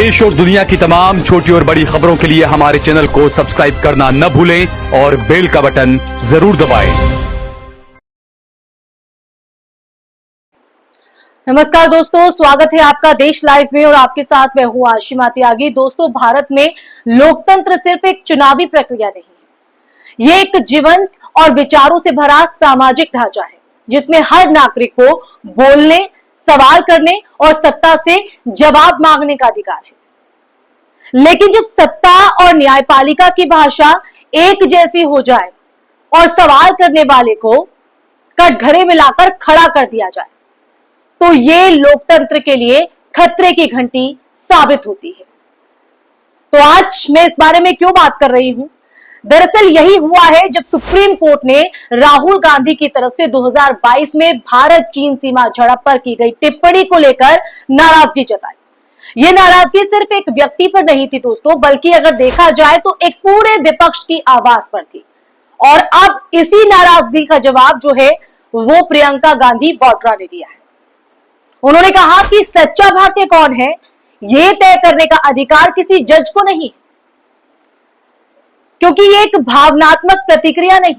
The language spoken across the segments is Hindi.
देश और दुनिया की तमाम छोटी और बड़ी खबरों के लिए हमारे चैनल को सब्सक्राइब करना न भूलें और बेल का बटन जरूर दबाएं। नमस्कार दोस्तों, स्वागत है आपका देश लाइव में और आपके साथ मैं हूं आशिमा त्यागी। दोस्तों, भारत में लोकतंत्र सिर्फ एक चुनावी प्रक्रिया नहीं है, ये एक जीवंत और विचारों से भरा सामाजिक ढांचा है जिसमें हर नागरिक को बोलने, सवाल करने और सत्ता से जवाब मांगने का अधिकार है। लेकिन जब सत्ता और न्यायपालिका की भाषा एक जैसी हो जाए और सवाल करने वाले को कटघरे में लाकर खड़ा कर दिया जाए तो ये लोकतंत्र के लिए खतरे की घंटी साबित होती है। तो आज मैं इस बारे में क्यों बात कर रही हूं? दरअसल यही हुआ है जब सुप्रीम कोर्ट ने राहुल गांधी की तरफ से 2022 में भारत चीन सीमा झड़प पर की गई टिप्पणी को लेकर नाराजगी जताई। ये नाराजगी सिर्फ एक व्यक्ति पर नहीं थी दोस्तों, बल्कि अगर देखा जाए तो एक पूरे विपक्ष की आवाज पर थी। और अब इसी नाराजगी का जवाब जो है वो प्रियंका गांधी वाड्रा ने दिया है। उन्होंने कहा कि सच्चा भारतीय कौन है ये तय करने का अधिकार किसी जज को नहीं, क्योंकि ये एक भावनात्मक प्रतिक्रिया नहीं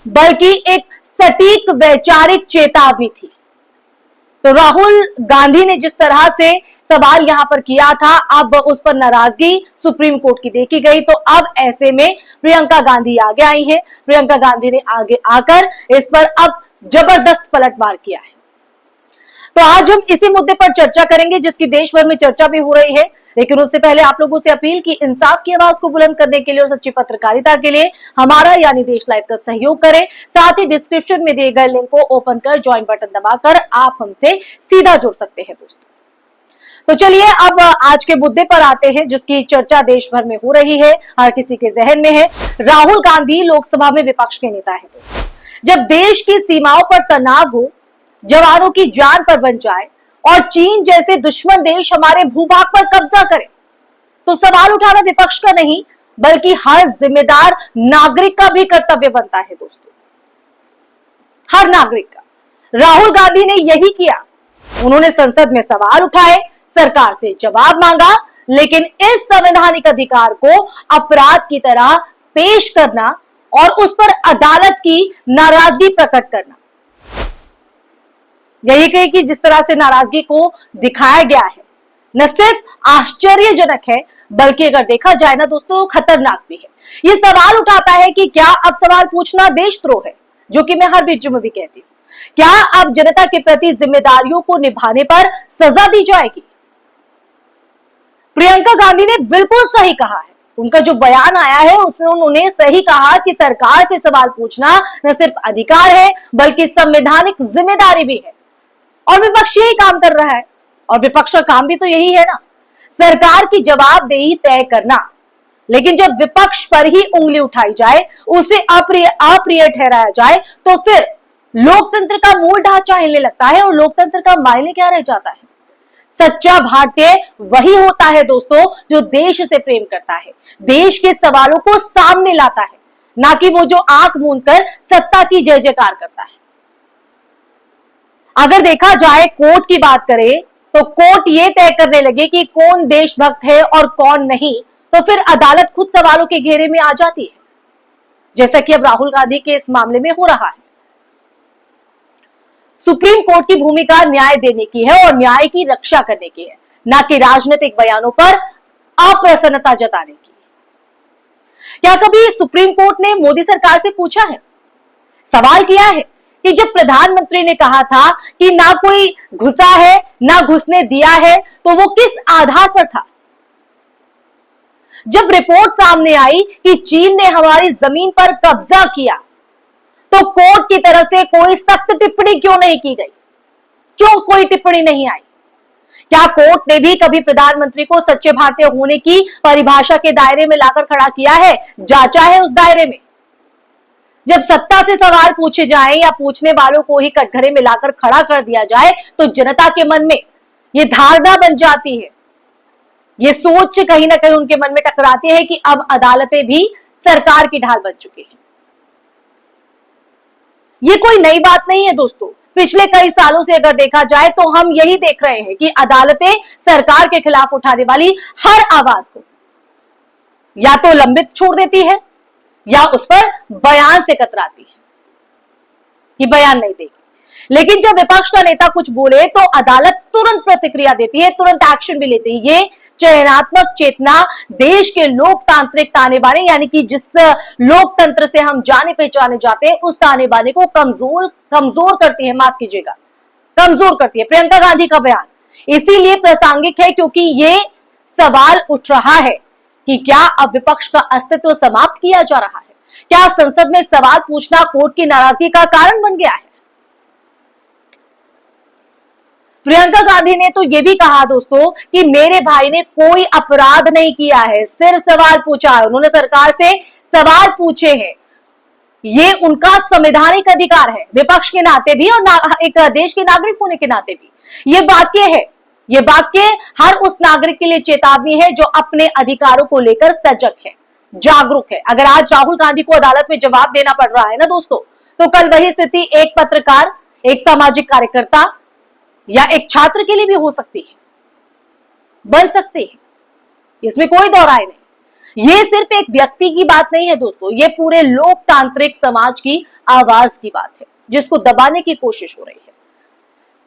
बल्कि एक सटीक वैचारिक चेतावनी थी। तो राहुल गांधी ने जिस तरह से सवाल यहां पर किया था, अब उस पर नाराजगी सुप्रीम कोर्ट की देखी गई। तो अब ऐसे में प्रियंका गांधी आगे आई है। प्रियंका गांधी ने आगे आकर इस पर अब जबरदस्त पलटवार किया है। तो आज हम इसी मुद्दे पर चर्चा करेंगे जिसकी देश भर में चर्चा भी हो रही है। लेकिन उससे पहले आप लोगों से अपील की इंसाफ की आवाज को बुलंद करने के लिए और सच्ची पत्रकारिता के लिए हमारा यानी देश लाइव का सहयोग करें। साथ ही डिस्क्रिप्शन में दिए गए लिंक को ओपन कर ज्वाइन बटन दबाकर आप हमसे सीधा जुड़ सकते हैं दोस्तों। तो चलिए अब आज के मुद्दे पर आते हैं जिसकी चर्चा देश भर में हो रही है, हर किसी के जहन में है। राहुल गांधी लोकसभा में विपक्ष के नेता है। जब देश की सीमाओं पर तनाव हो, जवानों की जान पर बन जाए और चीन जैसे दुश्मन देश हमारे भूभाग पर कब्जा करे तो सवाल उठाना विपक्ष का नहीं बल्कि हर जिम्मेदार नागरिक का भी कर्तव्य बनता है दोस्तों, हर नागरिक का। राहुल गांधी ने यही किया। उन्होंने संसद में सवाल उठाए, सरकार से जवाब मांगा, लेकिन इस संवैधानिक अधिकार को अपराध की तरह पेश करना और उस पर अदालत की नाराजगी प्रकट करना, यही कहे कि जिस तरह से नाराजगी को दिखाया गया है न सिर्फ आश्चर्यजनक है बल्कि अगर देखा जाए ना दोस्तों खतरनाक भी है। ये सवाल उठाता है कि क्या अब सवाल पूछना देशद्रोह है, जो कि मैं हर वीडियो में भी कहती हूँ। क्या अब जनता के प्रति जिम्मेदारियों को निभाने पर सजा दी जाएगी? प्रियंका गांधी ने बिल्कुल सही कहा है। उनका जो बयान आया है उसमें उन्होंने सही कहा कि सरकार से सवाल पूछना न सिर्फ अधिकार है बल्कि संवैधानिक जिम्मेदारी भी है। और विपक्ष यही काम कर रहा है और विपक्ष का काम भी तो यही है ना, सरकार की जवाबदेही तय करना। लेकिन जब विपक्ष पर ही उंगली उठाई जाए, उसे अप्रिय ठहराया जाए तो फिर लोकतंत्र का मूल ढांचा हिलने लगता है और लोकतंत्र का मायने क्या रह जाता है। सच्चा भारतीय वही होता है दोस्तों जो देश से प्रेम करता है, देश के सवालों को सामने लाता है, ना कि वो जो आंख मूंद कर सत्ता की जय जयकार करता है। अगर देखा जाए कोर्ट की बात करें तो कोर्ट ये तय करने लगे कि कौन देशभक्त है और कौन नहीं, तो फिर अदालत खुद सवालों के घेरे में आ जाती है, जैसा कि अब राहुल गांधी के इस मामले में हो रहा है। सुप्रीम कोर्ट की भूमिका न्याय देने की है और न्याय की रक्षा करने की है, ना कि राजनीतिक बयानों पर अप्रसन्नता जताने की। क्या कभी सुप्रीम कोर्ट ने मोदी सरकार से पूछा है, सवाल किया है कि जब प्रधानमंत्री ने कहा था कि ना कोई घुसा है ना घुसने दिया है तो वो किस आधार पर था? जब रिपोर्ट सामने आई कि चीन ने हमारी जमीन पर कब्जा किया तो कोर्ट की तरफ से कोई सख्त टिप्पणी क्यों नहीं की गई? क्यों कोई टिप्पणी नहीं आई? क्या कोर्ट ने भी कभी प्रधानमंत्री को सच्चे भारतीय होने की परिभाषा के दायरे में लाकर खड़ा किया है, जांचा है उस दायरे में? जब सत्ता से सवाल पूछे जाएं या पूछने वालों को ही कटघरे में लाकर खड़ा कर दिया जाए तो जनता के मन में यह धारणा बन जाती है, ये सोच कहीं ना कहीं उनके मन में टकराती है कि अब अदालतें भी सरकार की ढाल बन चुकी हैं। ये कोई नई बात नहीं है दोस्तों। पिछले कई सालों से अगर देखा जाए तो हम यही देख रहे हैं कि अदालतें सरकार के खिलाफ उठाने वाली हर आवाज को या तो लंबित छोड़ देती है या उस पर बयान से कतराती है कि बयान नहीं देगी। लेकिन जब विपक्ष का नेता कुछ बोले तो अदालत तुरंत प्रतिक्रिया देती है, तुरंत एक्शन भी लेती है। ये चयनात्मक चेतना देश के लोकतांत्रिक ताने बाने, यानी कि जिस लोकतंत्र से हम जाने पहचाने जाते हैं, उस ताने बाने को कमजोर करती है, माफ कीजिएगा, कमजोर करती है। प्रियंका गांधी का बयान इसीलिए प्रासंगिक है क्योंकि ये सवाल उठ रहा है कि क्या अब विपक्ष का अस्तित्व समाप्त किया जा रहा है? क्या संसद में सवाल पूछना कोर्ट की नाराजगी का कारण बन गया है? प्रियंका गांधी ने तो यह भी कहा दोस्तों कि मेरे भाई ने कोई अपराध नहीं किया है, सिर्फ सवाल पूछा है। उन्होंने सरकार से सवाल पूछे हैं, ये उनका संवैधानिक अधिकार है, विपक्ष के नाते भी और एक देश के नागरिक होने के नाते भी। ये वाक्य है, ये वाक्य हर उस नागरिक के लिए चेतावनी है जो अपने अधिकारों को लेकर सजग है, जागरूक है। अगर आज राहुल गांधी को अदालत में जवाब देना पड़ रहा है ना दोस्तों, तो कल वही स्थिति एक पत्रकार, एक सामाजिक कार्यकर्ता या एक छात्र के लिए भी हो सकती है, बन सकती है, इसमें कोई दो राय नहीं। ये सिर्फ एक व्यक्ति की बात नहीं है दोस्तों, ये पूरे लोकतांत्रिक समाज की आवाज की बात है जिसको दबाने की कोशिश हो रही है।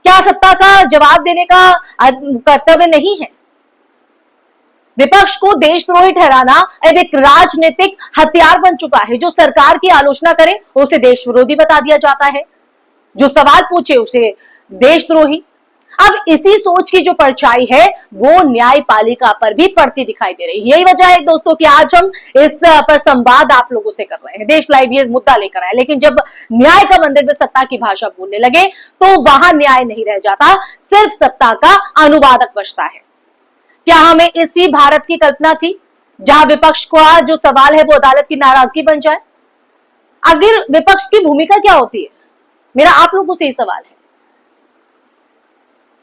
क्या सत्ता का जवाब देने का कर्तव्य नहीं है? विपक्ष को देशद्रोही ठहराना अब एक राजनीतिक हथियार बन चुका है। जो सरकार की आलोचना करे उसे देश विरोधी बता दिया जाता है, जो सवाल पूछे उसे देशद्रोही। अब इसी सोच की जो परछाई है वो न्यायपालिका पर भी पड़ती दिखाई दे रही है। यही वजह है दोस्तों कि आज हम इस पर संवाद आप लोगों से कर रहे हैं। देश लाइव ये मुद्दा लेकर आए, लेकिन जब न्याय का मंदिर में सत्ता की भाषा बोलने लगे तो वहां न्याय नहीं रह जाता, सिर्फ सत्ता का अनुवादक बचता है। क्या हमें इसी भारत की कल्पना थी जहां विपक्ष का जो सवाल है वो अदालत की नाराजगी बन जाए? आखिर विपक्ष की भूमिका क्या होती है? मेरा आप लोगों से ही सवाल है।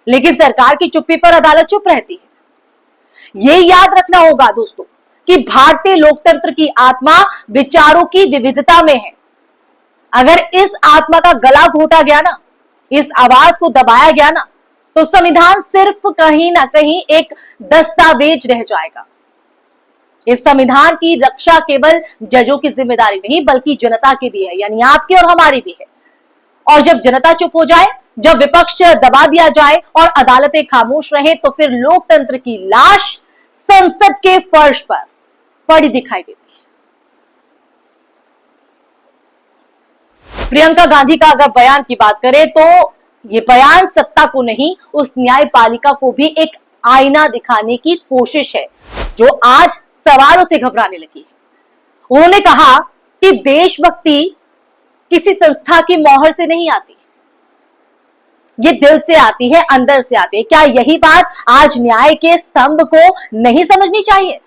लेकिन सरकार की चुप्पी पर अदालत चुप रहती है। ये याद रखना होगा दोस्तों कि भारतीय लोकतंत्र की आत्मा विचारों की विविधता में है। अगर इस आत्मा का गला घोटा गया ना, इस आवाज को दबाया गया ना, तो संविधान सिर्फ कहीं ना कहीं एक दस्तावेज रह जाएगा। इस संविधान की रक्षा केवल जजों की जिम्मेदारी नहीं बल्कि जनता की भी है, यानी आपकी और हमारी भी है। और जब जनता चुप हो जाए, जब विपक्ष दबा दिया जाए और अदालतें खामोश रहे, तो फिर लोकतंत्र की लाश संसद के फर्श पर पड़ी दिखाई देती है। प्रियंका गांधी का अगर बयान की बात करें तो ये बयान सत्ता को नहीं, उस न्यायपालिका को भी एक आईना दिखाने की कोशिश है जो आज सवालों से घबराने लगी है। उन्होंने कहा कि देशभक्ति किसी संस्था की मोहर से नहीं आती, ये दिल से आती है, अंदर से आती है। क्या यही बात आज न्याय के स्तंभ को नहीं समझनी चाहिए?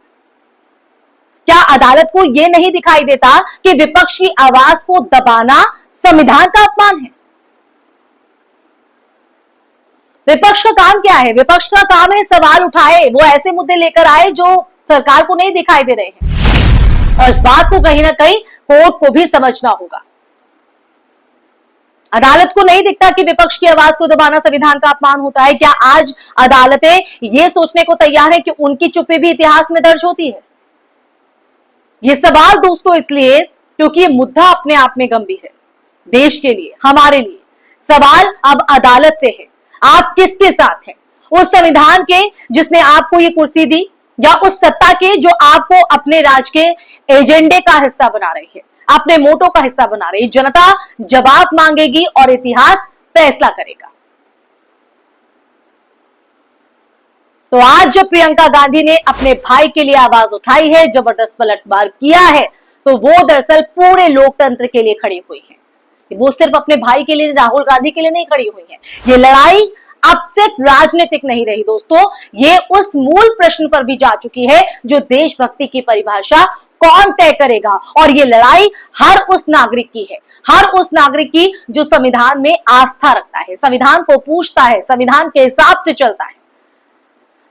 क्या अदालत को यह नहीं दिखाई देता कि विपक्ष की आवाज को दबाना संविधान का अपमान है? विपक्ष का काम क्या है? विपक्ष का काम है सवाल उठाए, वो ऐसे मुद्दे लेकर आए जो सरकार को नहीं दिखाई दे रहे हैं। और इस बात को कहीं ना कहीं कोर्ट को भी समझना होगा। अदालत को नहीं दिखता कि विपक्ष की आवाज को दबाना संविधान का अपमान होता है। क्या आज अदालतें ये सोचने को तैयार है कि उनकी चुप्पी भी इतिहास में दर्ज होती है? ये सवाल दोस्तों इसलिए क्योंकि ये मुद्दा अपने आप में गंभीर है, देश के लिए, हमारे लिए। सवाल अब अदालत से है, आप किसके साथ हैं? उस संविधान के जिसने आपको ये कुर्सी दी, या उस सत्ता के जो आपको अपने राज के एजेंडे का हिस्सा बना रही है, अपने मोटो का हिस्सा बना रही है? जनता जवाब मांगेगी और इतिहास फैसला करेगा। तो आज जब प्रियंका गांधी ने अपने भाई के लिए आवाज उठाई है, जबरदस्त पलटवार किया है, तो वो दरअसल पूरे लोकतंत्र के लिए खड़ी हुई है। वो सिर्फ अपने भाई के लिए, राहुल गांधी के लिए नहीं खड़ी हुई है। ये लड़ाई अब सिर्फ राजनीतिक नहीं रही दोस्तों, ये उस मूल प्रश्न पर भी जा चुकी है जो देशभक्ति की परिभाषा कौन तय करेगा। और ये लड़ाई हर उस नागरिक की है, हर उस नागरिक की जो संविधान में आस्था रखता है, संविधान को पूछता है, संविधान के हिसाब से चलता है।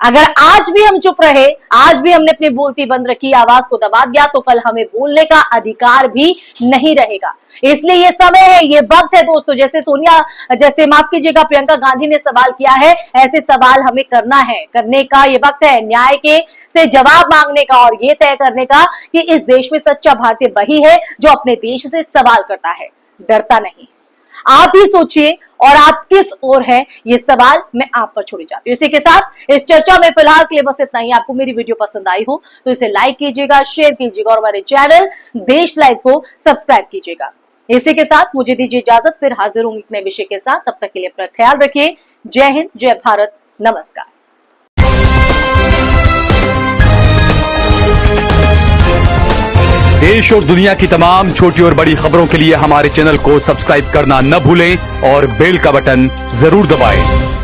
अगर आज भी हम चुप रहे, आज भी हमने अपनी बोलती बंद रखी, आवाज को दबा दिया, तो कल हमें बोलने का अधिकार भी नहीं रहेगा। इसलिए ये समय है, ये वक्त है दोस्तों, जैसे माफ कीजिएगा, प्रियंका गांधी ने सवाल किया है, ऐसे सवाल हमें करने का ये वक्त है, न्याय के से जवाब मांगने का और ये तय करने का कि इस देश में सच्चा भारतीय वही है जो अपने देश से सवाल करता है, डरता नहीं। आप ही सोचिए और आप किस ओर है, ये सवाल मैं आप पर छोड़ी जाती हूँ। इसी के साथ इस चर्चा में फिलहाल के लिए बस इतना ही। आपको मेरी वीडियो पसंद आई हो तो इसे लाइक कीजिएगा, शेयर कीजिएगा और हमारे चैनल देश लाइव को सब्सक्राइब कीजिएगा। इसी के साथ मुझे दीजिए इजाजत, फिर हाजिर होंगे एक नए विषय के साथ। तब तक के लिए अपना ख्याल रखिए। जय हिंद, जय भारत, नमस्कार। देश और दुनिया की तमाम छोटी और बड़ी खबरों के लिए हमारे चैनल को सब्सक्राइब करना न भूलें और बेल का बटन जरूर दबाएं।